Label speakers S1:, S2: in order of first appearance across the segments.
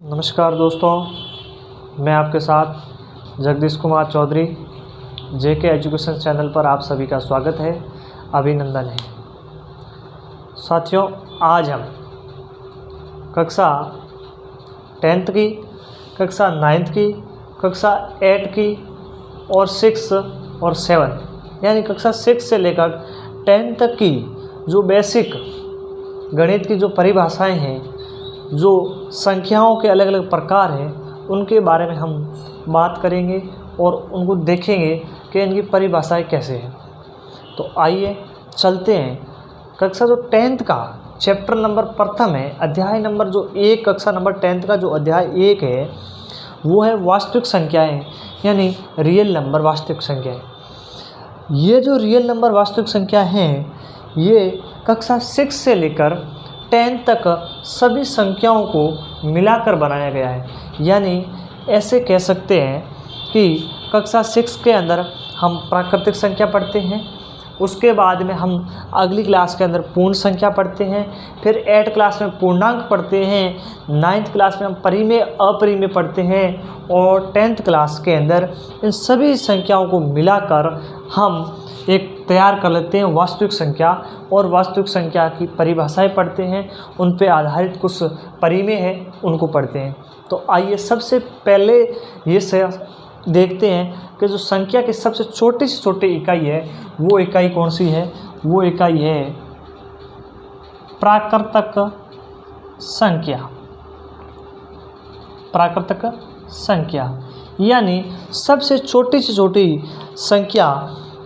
S1: नमस्कार दोस्तों, मैं आपके साथ जगदीश कुमार चौधरी। जेके एजुकेशन चैनल पर आप सभी का स्वागत है, अभिनंदन है। साथियों, आज हम कक्षा 10th की, कक्षा 9th की, कक्षा 8 की और 6 और 7 यानी कक्षा 6 से लेकर 10 तक की जो बेसिक गणित की जो परिभाषाएं हैं, जो संख्याओं के अलग अलग प्रकार हैं, उनके बारे में हम बात करेंगे और उनको देखेंगे कि इनकी परिभाषाएं कैसे हैं। तो आइए चलते हैं। कक्षा जो 10th का चैप्टर नंबर प्रथम है, अध्याय नंबर जो 1, कक्षा नंबर 10th का जो अध्याय 1 है वो है वास्तविक संख्याएं, यानी रियल नंबर, वास्तविक संख्याएं। ये जो रियल नंबर वास्तविक संख्या हैं, ये कक्षा 6 से लेकर 10 तक सभी संख्याओं को मिलाकर बनाया गया है। यानी ऐसे कह सकते हैं कि कक्षा 6 के अंदर हम प्राकृतिक संख्या पढ़ते हैं, उसके बाद में हम अगली क्लास के अंदर पूर्ण संख्या पढ़ते हैं, फिर 8 क्लास में पूर्णांक पढ़ते हैं, 9th क्लास में हम परिमेय अपरिमेय पढ़ते हैं और 10th क्लास के अंदर इन सभी संख्याओं को मिलाकर हम एक तैयार कर लेते हैं वास्तविक संख्या, और वास्तविक संख्या की परिभाषाएं पढ़ते हैं, उन पे आधारित कुछ परिमेय हैं उनको पढ़ते हैं। तो आइए सबसे पहले ये देखते हैं कि जो संख्या की सबसे छोटी से छोटी इकाई है, वो इकाई कौन सी है। वो इकाई है प्राकृतिक संख्या। प्राकृतिक संख्या यानी सबसे छोटी से छोटी संख्या,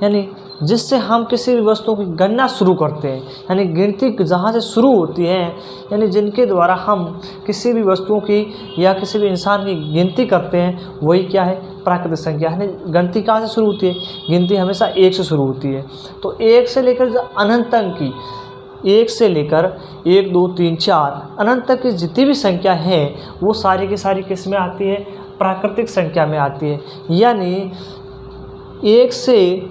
S1: यानी जिससे हम किसी भी वस्तु की गणना शुरू करते हैं, यानी गिनती जहाँ से शुरू होती है, यानी जिनके द्वारा हम किसी भी वस्तुओं की या किसी भी इंसान की गिनती करते हैं, वही क्या है, प्राकृतिक संख्या। यानी गिनती कहाँ से शुरू होती है, गिनती हमेशा 1 से शुरू होती है। तो 1 से लेकर अनंत तक की, 1 से लेकर 1 2 3 4 अनंत तक की जितनी भी संख्या है, वो सारी की सारी किस में आती है, प्राकृतिक संख्या में आती है। यानी 1 से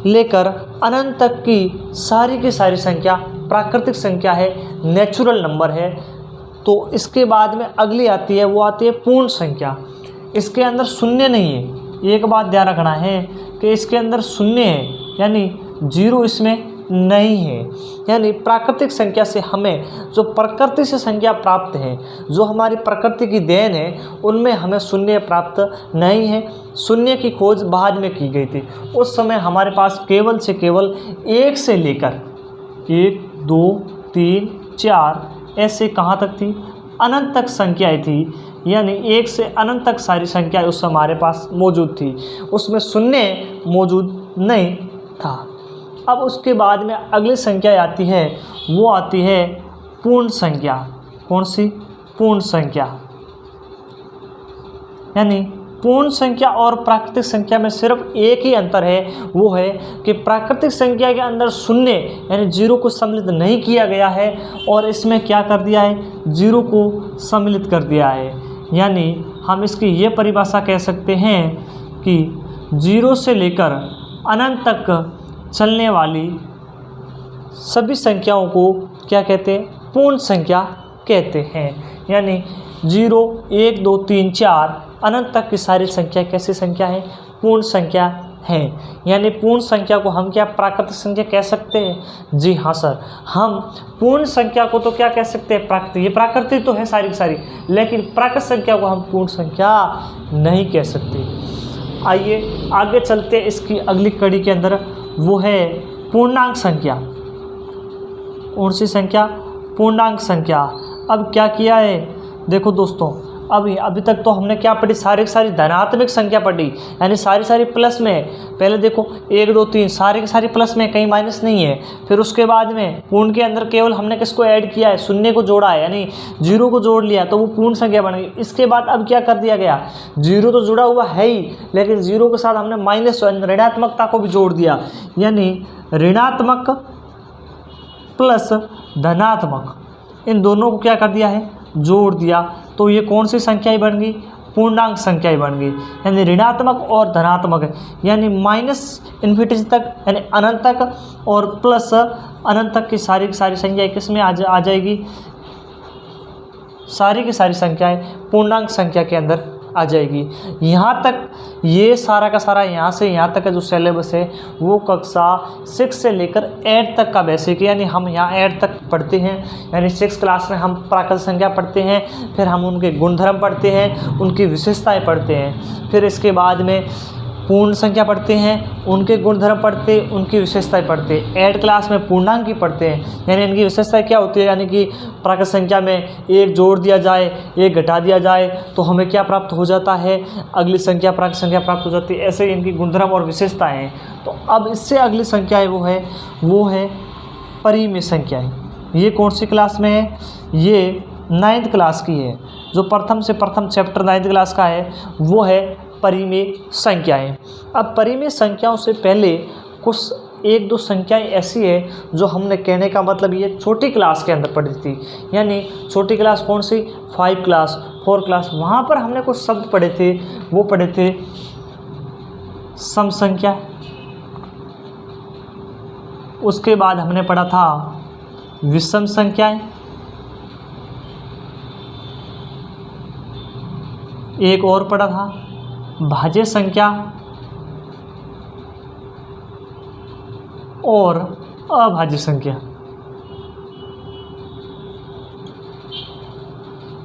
S1: लेकर अनंत तक की सारी संख्या प्राकृतिक संख्या है, नेचुरल नंबर है। तो इसके बाद में अगली आती है, वो आती है पूर्ण संख्या। इसके अंदर शून्य नहीं है। एक बात ध्यान रखना है कि इसके अंदर शून्य है, यानी 0 इसमें नहीं है। यानी प्राकृतिक संख्या से हमें जो प्रकृति से संख्या प्राप्त है, जो हमारी प्रकृति की देन है, उनमें हमें शून्य प्राप्त नहीं है। शून्य की खोज बाद में की गई थी। उस समय हमारे पास केवल से केवल 1 से लेकर 1 2 3 4 ऐसे कहाँ तक थी, अनंत तक संख्याएँ थी। यानी 1 से अनंत तक सारी संख्याएँ उस समय हमारे पास मौजूद थी, उसमें शून्य मौजूद नहीं था। अब उसके बाद में अगली संख्या आती है, वो आती है पूर्ण संख्या। कौन सी, पूर्ण संख्या। यानी पूर्ण संख्या और प्राकृतिक संख्या में सिर्फ एक ही अंतर है, वो है कि प्राकृतिक संख्या के अंदर शून्य यानी 0 को सम्मिलित नहीं किया गया है, और इसमें क्या कर दिया है, 0 को सम्मिलित कर दिया है। यानी हम इसकी ये परिभाषा कह सकते हैं कि 0 से लेकर अनंत तक चलने वाली सभी संख्याओं को क्या कहते हैं, पूर्ण संख्या कहते हैं। यानी 0 1 2 3 4 अनंत तक की सारी संख्या कैसी संख्या है, पूर्ण संख्या है। यानी पूर्ण संख्या को हम क्या प्राकृतिक संख्या कह सकते हैं? जी हाँ सर, हम पूर्ण संख्या को तो क्या कह सकते हैं, प्राकृतिक। ये प्राकृतिक तो है सारी की सारी, लेकिन प्राकृतिक संख्या को हम पूर्ण संख्या नहीं कह सकते। आइए आगे चलते, इसकी अगली कड़ी के अंदर वो है पूर्णांक संख्या। कौन सी संख्या, पूर्णांक संख्या। अब क्या किया है, देखो दोस्तों, अभी तक तो हमने क्या पढ़ी, सारी की सारी धनात्मक संख्या पढ़ी, यानी सारी प्लस में। पहले देखो 1 2 3 सारी की सारी प्लस में, कहीं माइनस नहीं है। फिर उसके बाद में पूर्ण के अंदर केवल हमने किसको ऐड किया है, शून्य को जोड़ा है, यानी 0 को जोड़ लिया, तो वो पूर्ण संख्या बन गई। इसके बाद अब क्या कर दिया गया, 0 तो जुड़ा हुआ है ही, लेकिन 0 के साथ हमने माइनस ऋणात्मकता को भी जोड़ दिया, यानी ऋणात्मक प्लस धनात्मक, इन दोनों को क्या कर दिया है, जोड़ दिया। तो ये कौन सी संख्या ही बन गई, पूर्णांक संख्या ही बन गई। यानी ऋणात्मक और धनात्मक, यानी माइनस इन्फिनिटी तक यानी अनंत तक, और प्लस अनंत तक की सारी संख्या किस में आ जाएगी, सारी की सारी संख्याएं पूर्णांक संख्या के अंदर आ जाएगी। यहाँ तक ये सारा का सारा यहाँ से यहाँ तक का जो सिलेबस है वो कक्षा 6 से लेकर 8 तक का बेसिक, यानी हम यहाँ 8 तक पढ़ते हैं, यानी 6 क्लास में हम प्राकृत संख्या पढ़ते हैं, फिर हम उनके गुणधर्म पढ़ते हैं, उनकी विशेषताएं पढ़ते हैं, फिर इसके बाद में पूर्ण संख्या पढ़ते हैं, उनके गुणधर्म पढ़ते हैं, उनकी विशेषताएं पढ़ते हैं। 8 क्लास में पूर्णांक की पढ़ते हैं, यानी इनकी विशेषताएं क्या होती है, यानी कि प्राकृत संख्या में 1 जोड़ दिया जाए, 1 घटा दिया जाए तो हमें क्या प्राप्त हो जाता है, अगली संख्या प्राकृत संख्या प्राप्त हो जाती है। ऐसे ही इनकी गुणधर्म और विशेषताएँ हैं। तो अब इससे अगली संख्या है वो है परिमेय संख्याएँ। ये कौन सी क्लास में है, ये 9th क्लास की है। जो प्रथम से प्रथम चैप्टर 9th क्लास का है वो है परिमेय संख्याएं। अब परिमेय संख्याओं से पहले कुछ 1-2 संख्याएं ऐसी है जो हमने कहने का मतलब ये छोटी क्लास के अंदर पढ़ी थी, यानी छोटी क्लास कौन सी, 5 क्लास 4 क्लास, वहाँ पर हमने कुछ शब्द पढ़े थे, वो पढ़े थे सम संख्या, उसके बाद हमने पढ़ा था विषम संख्याएं, एक और पढ़ा था भाज्य संख्या और अभाज्य संख्या।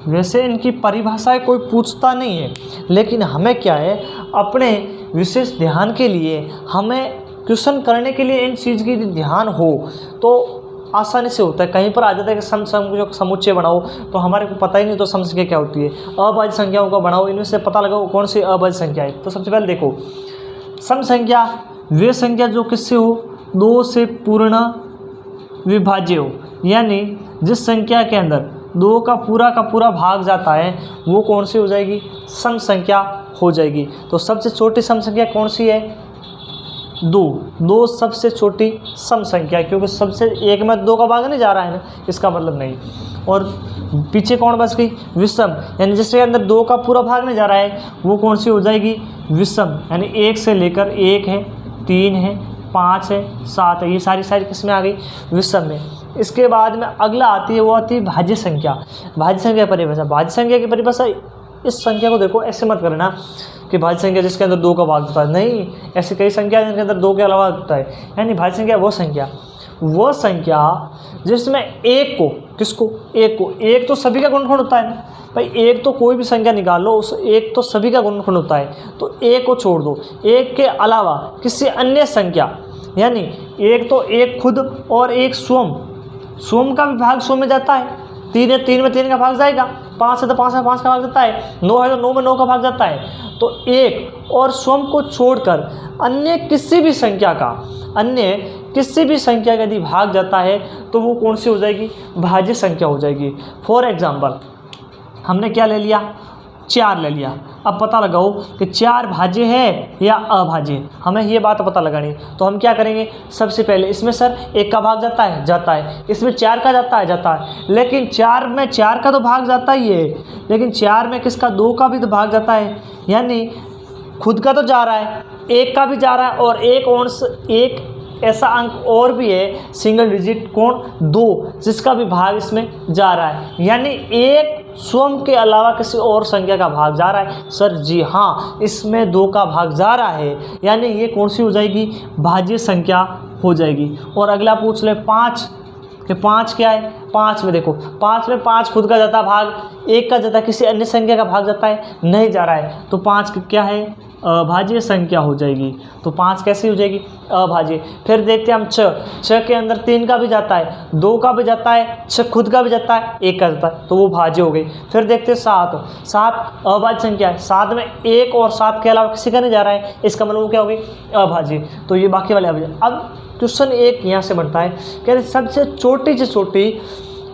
S1: वैसे इनकी परिभाषाएं कोई पूछता नहीं है, लेकिन हमें क्या है, अपने विशेष ध्यान के लिए, हमें क्वेश्चन करने के लिए इन चीज़ की ध्यान हो तो आसानी से होता है। कहीं पर आ जाता है कि समुच्चय बनाओ तो हमारे को पता ही नहीं तो सम संख्या क्या होती है, अभाज्य संख्याओं का बनाओ, इनमें से पता लगाओ कौन सी अभाज्य संख्या है। तो सबसे पहले देखो, सम संख्या वे संख्या जो किससे हो, 2 से पूर्ण विभाज्य हो, यानी जिस संख्या के अंदर 2 का पूरा भाग जाता है वो कौन सी हो जाएगी, सम संख्या हो जाएगी। तो सबसे छोटी सम संख्या कौन सी है, 2 सबसे छोटी सम संख्या, क्योंकि सबसे एक में 2 का भाग नहीं जा रहा है ना, इसका मतलब नहीं। और पीछे कौन बच गई, विषम, यानी जिसके अंदर 2 का पूरा भाग नहीं जा रहा है वो कौन सी हो जाएगी, विषम, यानी 1 से लेकर 1 है, 3 है, 5 है, 7 है, ये सारी किस्में आ गई विषम में। इसके बाद में अगला आती है, वो आती है भाज्य संख्या। भाज्य संख्या परिभाषा, भाज्य संख्या की परिभाषा, इस संख्या को देखो ऐसे मत करना कि भाज्य संख्या जिसके अंदर 2 का भाग होता है, नहीं, ऐसी कई संख्या जिनके अंदर 2 के अलावा होता है। यानी भाज्य संख्या वो संख्या जिसमें एक को, किसको, एक तो सभी का गुणनफल होता है ना भाई, एक तो कोई भी संख्या निकाल लो, उस एक तो सभी का गुणनफल होता है, तो एक को छोड़ दो, एक के अलावा किसी अन्य संख्या, यानी एक तो एक खुद और एक स्वयं का भी भाग स्वयं में जाता है, 3 है 3 में 3 का भाग जाएगा, 5 है तो 5 में 5 का भाग जाता है, 9 है तो 9 में 9 का भाग जाता है। तो एक और स्वयं को छोड़कर अन्य किसी भी संख्या का यदि भाग जाता है तो वो कौन सी हो जाएगी, भाज्य संख्या हो जाएगी। फॉर एग्जाम्पल हमने क्या ले लिया, 4 ले लिया। अब पता लगाओ कि 4 भाज्य है या अभाज्य, हमें ये बात पता लगानी है। तो हम क्या करेंगे, सबसे पहले इसमें सर 1 का भाग जाता है, इसमें 4 का जाता है, लेकिन 4 में 4 का तो भाग जाता ही है, लेकिन 4 में किसका, 2 का भी तो भाग जाता है, यानी खुद का तो जा रहा है, 1 का भी जा रहा है, और एक ऐसा अंक और भी है सिंगल डिजिट, कौन, 2, जिसका भी भाग इसमें जा रहा है, यानी एक स्वयं के अलावा किसी और संख्या का भाग जा रहा है। सर जी हाँ, इसमें 2 का भाग जा रहा है, यानी ये कौन सी हो जाएगी, भाज्य संख्या हो जाएगी। और अगला पूछ ले 5, कि 5 क्या है, 5 में देखो, 5 में 5 खुद का जाता भाग, 1 का जाता, किसी अन्य संख्या का भाग जाता है, नहीं जा रहा है, तो 5 क्या है, अभाज्य संख्या हो जाएगी। तो 5 कैसी हो जाएगी, अभाज्य। फिर देखते हैं हम 6 के अंदर 3 का भी जाता है, 2 का भी जाता है, 6 खुद का भी जाता है, 1 का जाता है, तो वो भाज्य हो गई। फिर देखते हैं 7 अभाज्य संख्या है, 7 में 1 और 7 के अलावा किसी का नहीं जा रहा है, इसका मतलब क्या हो गई, अभाज्य। तो ये बाकी वाले अभाज्य। अब क्वेश्चन एक यहाँ से बनता है कि सबसे छोटी से छोटी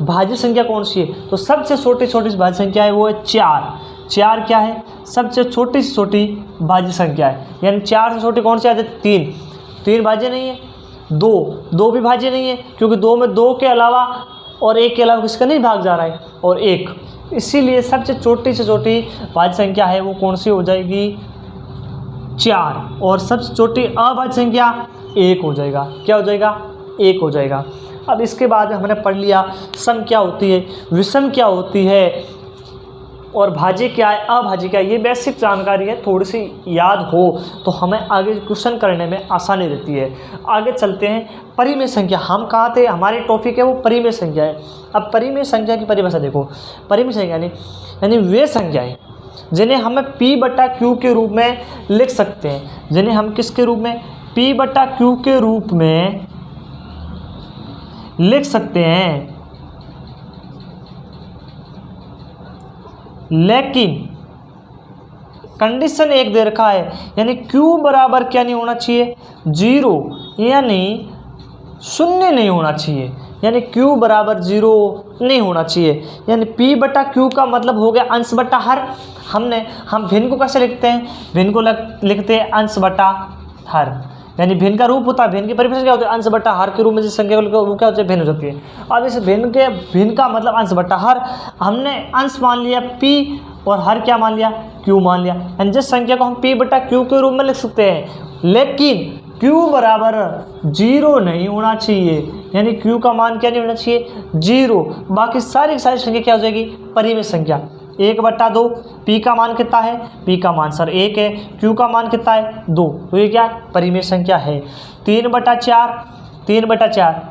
S1: भाज्य संख्या कौन सी है, तो सबसे छोटी भाज्य संख्या है वो है 4 क्या है, सबसे छोटी से छोटी भाज्य संख्या है, यानी 4 से छोटी कौन सी आती है, 3 भाज्य नहीं है, 2 भी भाज्य नहीं है, क्योंकि 2 में 2 के अलावा और 1 के अलावा किसका नहीं भाग जा रहा है, और 1, इसीलिए सबसे छोटी से छोटी भाज्य संख्या है वो कौन सी हो जाएगी, 4, और सबसे छोटी अभाज्य संख्या 1 हो जाएगा। क्या हो जाएगा, 1 हो जाएगा। अब इसके बाद हमने पढ़ लिया सम क्या होती है, विषम क्या होती है, और भाज्य क्या है, अभाज्य क्या है, ये बेसिक जानकारी है, थोड़ी सी याद हो तो हमें आगे क्वेश्चन करने में आसानी रहती है। आगे चलते हैं। परिमेय संख्या, हम कहाँ थे, हमारी टॉपिक है वो परिमेय संख्या है। अब परिमेय संख्या की परिभाषा देखो। परिमेय संख्या यानी वे संख्याएं जिन्हें हमें P/Q के रूप में लिख सकते हैं, जिन्हें हम किसके रूप में, P/Q के रूप में लिख सकते हैं, लेकिन कंडीशन एक दे रखा है, यानी Q बराबर क्या नहीं होना चाहिए, 0, यानी 0 नहीं होना चाहिए, यानी Q बराबर 0 नहीं होना चाहिए। यानी P/Q का मतलब हो गया अंश बटा हर। हम भिन्न को कैसे लिखते हैं, भिन्न को लिखते हैं अंश बटा हर, यानी भिन्न का रूप होता है, भिन्न की परिभाषा क्या होती है, अंश बटा हर के रूप में जिस संख्या को वो क्या होती है, भिन्न हो जाती है। अब इस भिन्न का मतलब अंश बटा हर, हमने अंश मान लिया P और हर क्या मान लिया, Q मान लिया, यानी जिस संख्या को हम P/Q के रूप में लिख सकते हैं, लेकिन Q बराबर 0 नहीं होना चाहिए, यानी Q का मान क्या नहीं होना चाहिए, 0। बाकी सारी संख्या क्या हो जाएगी, परिमेय संख्या। 1/2, P का मान कितना है, P का मान सर 1 है, Q का मान कितना है 2, तो ये क्या है, परिमेय संख्या है। 3/4,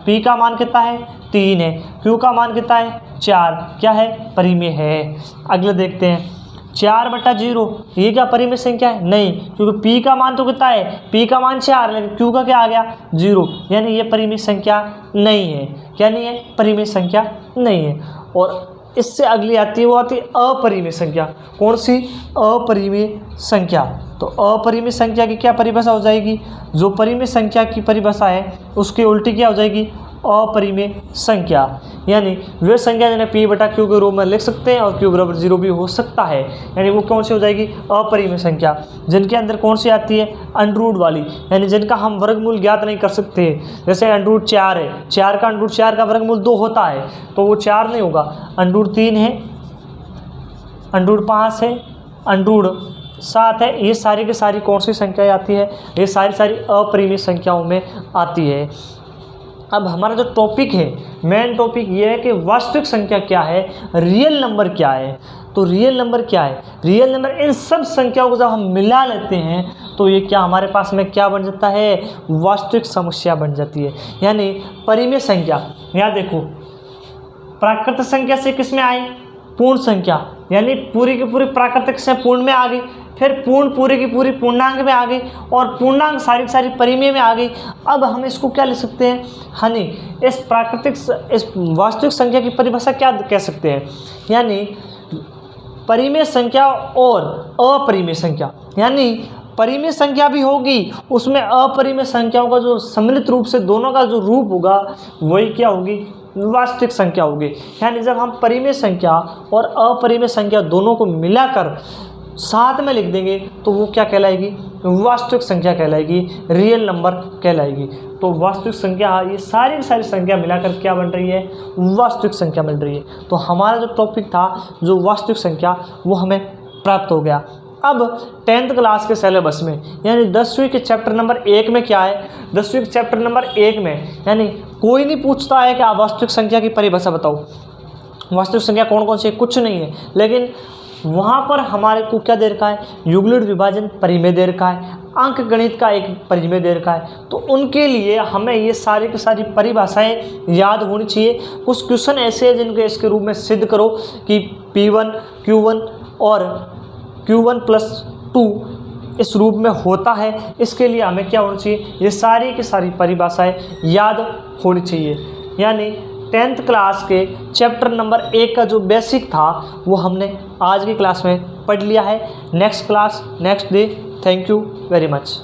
S1: P का मान कितना है 3 है, Q का मान कितना है 4, क्या है, परिमेय है। अगले देखते हैं 4/0, ये क्या परिमेय संख्या है, नहीं, क्योंकि P का मान तो कितना है, P का मान 4, लेकिन Q का क्या आ गया 0, यानी ये परिमेय संख्या नहीं है। क्या नहीं है, परिमेय संख्या नहीं है। और इससे अगली आती है, वो आती है अपरिमेय संख्या। कौन सी, अपरिमेय संख्या। तो अपरिमेय संख्या की क्या परिभाषा हो जाएगी, जो परिमेय संख्या की परिभाषा है उसकी उल्टी क्या हो जाएगी, अपरिमेय संख्या। यानी वे संख्या जिन्हें P/Q के रूप में लिख सकते हैं और Q बराबर 0 भी हो सकता है, यानी वो कौन सी हो जाएगी, अपरिमेय संख्या। जिनके अंदर कौन सी आती है, अंडर वाली, यानी जिनका हम वर्गमूल ज्ञात नहीं कर सकते। जैसे √4 है, 4 का वर्गमूल 2 होता है, तो वो 4 नहीं होगा, √3 है, √5 है, √7 है। ये सारी की सारी कौन सी संख्याएँ आती है, ये सारी अपरिमेय संख्याओं में आती है। अब हमारा जो टॉपिक है, मेन टॉपिक ये है कि वास्तविक संख्या क्या है, रियल नंबर क्या है। तो रियल नंबर क्या है, रियल नंबर इन सब संख्याओं को जब हम मिला लेते हैं तो ये क्या हमारे पास में क्या बन जाता है, वास्तविक समस्या बन जाती है, यानी परिमेय संख्या। यहाँ देखो, प्राकृतिक संख्या से किस में आई, पूर्ण संख्या, यानी पूरी की पूरी प्राकृतिक से पूर्ण में आ गई, फिर पूर्ण पूरी की पूरी पूर्णांक में आ गई, और पूर्णांक सारी की सारी परिमेय में आ गई। अब हम इसको क्या लिख सकते हैं, हानि इस वास्तविक संख्या की परिभाषा क्या कह सकते हैं, यानी परिमेय संख्या और अपरिमेय संख्या। यानी परिमेय संख्या भी होगी, उसमें अपरिमेय संख्याओं का जो सम्मिलित रूप से दोनों का जो रूप होगा वही क्या होगी, वास्तविक संख्या होगी। यानी जब हम परिमेय संख्या और अपरिमेय संख्या दोनों को मिलाकर साथ में लिख देंगे तो वो क्या कहलाएगी, वास्तविक संख्या कहलाएगी, रियल नंबर कहलाएगी। तो वास्तविक संख्या, ये सारी की सारी संख्या मिलाकर क्या बन रही है, वास्तविक संख्या मिल रही है। तो हमारा जो टॉपिक था, जो वास्तविक संख्या, वो हमें प्राप्त हो गया। अब 10th क्लास के सिलेबस में, यानी 10वीं के चैप्टर नंबर 1 में क्या है, 10वीं के चैप्टर नंबर 1 में, यानी कोई नहीं पूछता है कि आप वास्तविक संख्या की परिभाषा बताओ, वास्तविक संख्या कौन कौन सी है, कुछ नहीं है, लेकिन वहाँ पर हमारे को क्या दे रखा है, युगलिड विभाजन परिमेय दे रखा है, अंक गणित का एक परिमेय दे रखा है। तो उनके लिए हमें ये सारी की सारी परिभाषाएं याद होनी चाहिए। कुछ क्वेश्चन ऐसे हैं जिनको इसके रूप में सिद्ध करो कि P1 Q1 और Q1 + 2 इस रूप में होता है। इसके लिए हमें क्या होना चाहिए, ये सारी की सारी परिभाषाएं याद होनी चाहिए। यानी 10th क्लास के चैप्टर नंबर 1 का जो बेसिक था वो हमने आज की क्लास में पढ़ लिया है। Next class next day. Thank you very much.